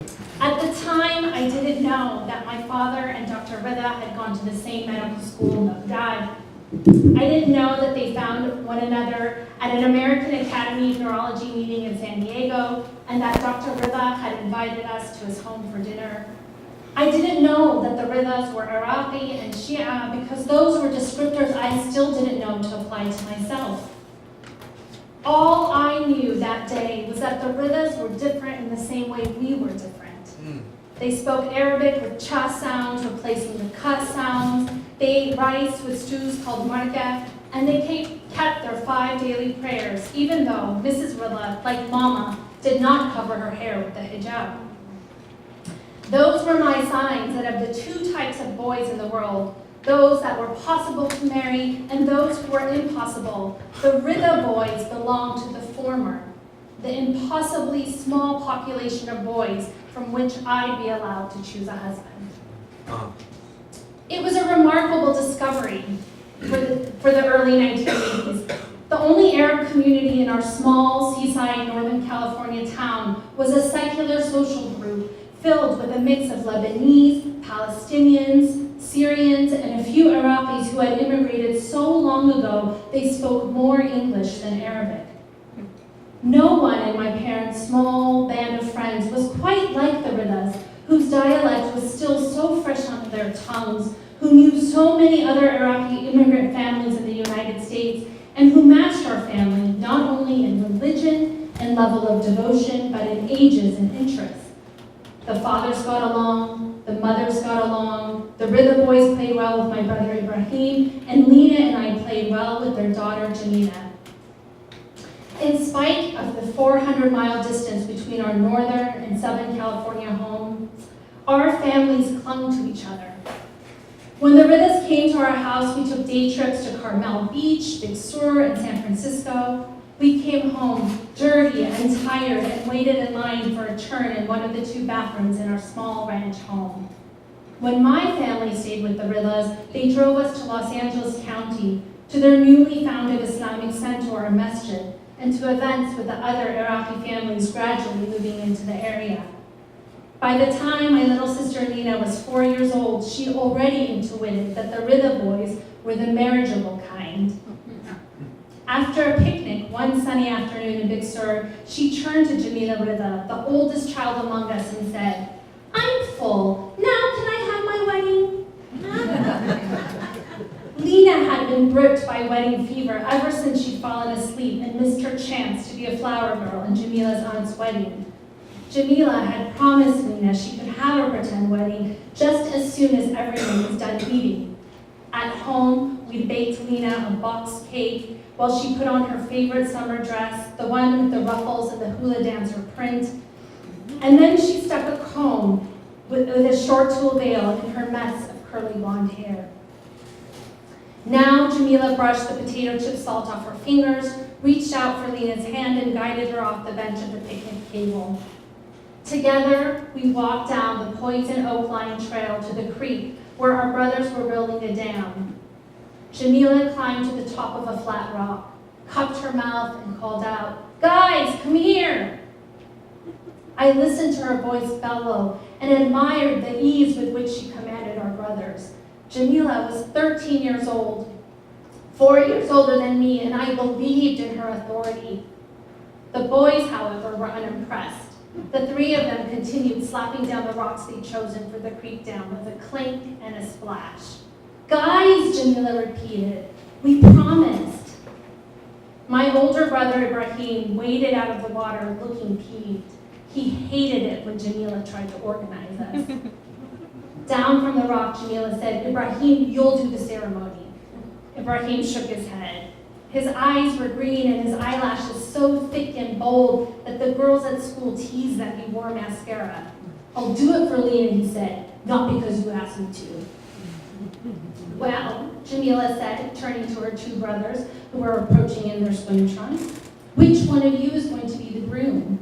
At the time, I didn't know that my father and Dr. Rida had gone to the same medical school in Baghdad. I didn't know that they found one another at an American Academy of Neurology meeting in San Diego, and that Dr. Rida had invited us to his home for dinner. I didn't know that the Ridas were Iraqi and Shia because those were descriptors I still didn't know to apply to myself. All I knew that day was that the Ridas were different in the same way we were different. They spoke Arabic with cha sounds replacing the ka sounds. They ate rice with stews called marka, and they kept their 5 daily prayers, even though Mrs. Rida, like Mama, did not cover her hair with the hijab. Those were my signs that of the 2 types of boys in the world, those that were possible to marry and those who were impossible, the Rida boys belonged to the former, the impossibly small population of boys from which I'd be allowed to choose a husband. It was a remarkable discovery for the early 1980s. The only Arab community in our small seaside Northern California town was a secular social group filled with a mix of Lebanese, Palestinians, Syrians, and a few Iraqis who had immigrated so long ago they spoke more English than Arabic. No one in my parents' small band of friends was quite like the Ridas, whose dialect was still so fresh on their tongues, who knew so many other Iraqi immigrant families in the United States, and who matched our family not only in religion and level of devotion, but in ages and interests. The fathers got along, the mothers got along, the Rida boys played well with my brother Ibrahim, and Lena and I played well with their daughter Jamila. In spite of the 400-mile distance between our northern and southern California homes, our families clung to each other. When the Ridas came to our house, we took day trips to Carmel Beach, Big Sur, and San Francisco. We came home dirty and tired and waited in line for a turn in one of the 2 bathrooms in our small ranch home. When my family stayed with the Ridas, they drove us to Los Angeles County, to their newly founded Islamic center or masjid, and to events with the other Iraqi families gradually moving into the area. By the time my little sister Nina was 4 years old, she already intuited that the Rida boys were the marriageable kind. After a picnic one sunny afternoon in Big Sur, she turned to Jamila Rida, the oldest child among us, and said, "I'm full. Now can I have my wedding?" Lena had been gripped by wedding fever ever since she'd fallen asleep and missed her chance to be a flower girl in Jamila's aunt's wedding. Jamila had promised Lena she could have a pretend wedding just as soon as everyone was done eating. At home, we baked Lena a box cake while she put on her favorite summer dress, the one with the ruffles and the hula dancer print. And then she stuck a comb with a short tulle veil in her mess of curly blonde hair. Now Jamila brushed the potato chip salt off her fingers, reached out for Lena's hand, and guided her off the bench of the picnic table. Together, we walked down the poison oak-lined trail to the creek where our brothers were building a dam. Jamila climbed to the top of a flat rock, cupped her mouth, and called out, "Guys, come here!" I listened to her voice bellow and admired the ease with which she commanded our brothers. Jamila was 13 years old, 4 years older than me, and I believed in her authority. The boys, however, were unimpressed. The 3 of them continued slapping down the rocks they'd chosen for the creek dam with a clink and a splash. "Guys," Jamila repeated, "we promised." My older brother Ibrahim waded out of the water looking peeved. He hated it when Jamila tried to organize us. Down from the rock, Jamila said, "Ibrahim, you'll do the ceremony." Ibrahim shook his head. His eyes were green and his eyelashes so thick and bold that the girls at school teased that he wore mascara. "I'll do it for Lena," he said, "not because you asked me to." "Well," Jamila said, turning to her 2 brothers who were approaching in their swim trunks, "which one of you is going to be the groom?"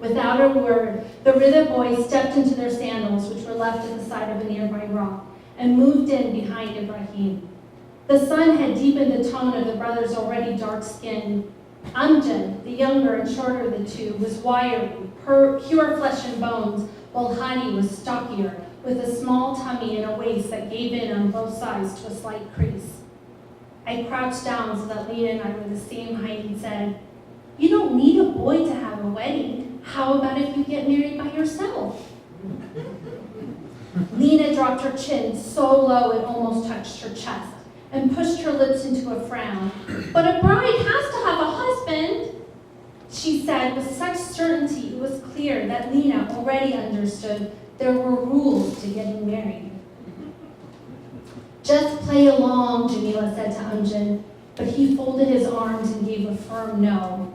Without a word, the Rida boys stepped into their sandals, which were left at the side of a nearby rock, and moved in behind Ibrahim. The sun had deepened the tone of the brothers' already dark skin. Amjad, the younger and shorter of the two, was wiry, pure flesh and bones, while Hadi was stockier, with a small tummy and a waist that gave in on both sides to a slight crease. I crouched down so that Lena and I were the same height and said, "You don't need a boy to have a wedding. How about if you get married by yourself?" Lena dropped her chin so low it almost touched her chest and pushed her lips into a frown. "But a bride has to have a husband," she said with such certainty it was clear that Lena already understood there were rules to getting married. "Just play along," Jamila said to Amjad, but he folded his arms and gave a firm no.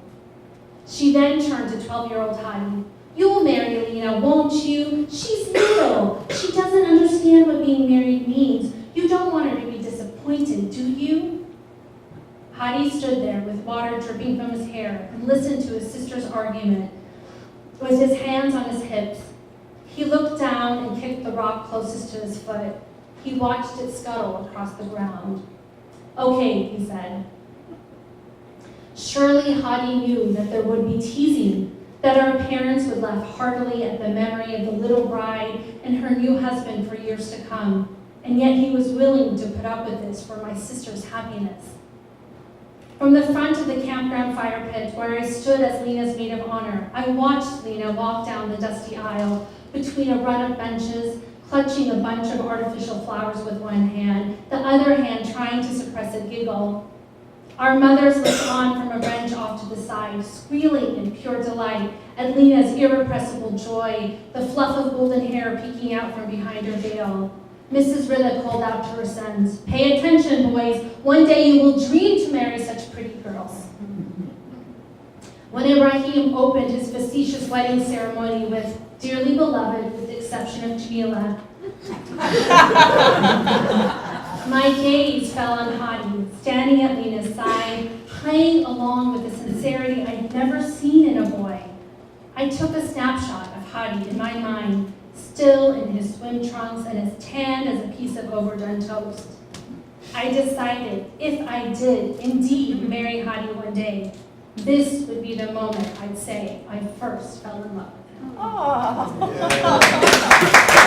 She then turned to 12-year-old Hadi. "You'll marry Lena, won't you? She's little. She doesn't understand what being married means. You don't want her to be disappointed, do you?" Hadi stood there with water dripping from his hair and listened to his sister's argument with his hands on his hips. He looked down and kicked the rock closest to his foot. He watched it scuttle across the ground. "Okay," he said. Surely Hadi knew that there would be teasing, that our parents would laugh heartily at the memory of the little bride and her new husband for years to come, and yet he was willing to put up with this for my sister's happiness. From the front of the campground fire pit, where I stood as Lena's maid of honor, I watched Lena walk down the dusty aisle between a run of benches, clutching a bunch of artificial flowers with one hand, the other hand trying to suppress a giggle. Our mothers looked on from a bench off to the side, squealing in pure delight at Lena's irrepressible joy, the fluff of golden hair peeking out from behind her veil. Mrs. Rilla called out to her sons, "Pay attention, boys. One day you will dream to marry such pretty girls." When Ibrahim opened his facetious wedding ceremony with "Dearly beloved," with the exception of Jamila, my gaze fell on Hadi, standing at Lena's side, playing along with a sincerity I'd never seen in a boy. I took a snapshot of Hadi in my mind, still in his swim trunks and as tan as a piece of overdone toast. I decided if I did indeed marry Hadi one day, this would be the moment I'd say I first fell in love with him. Aww. Yeah.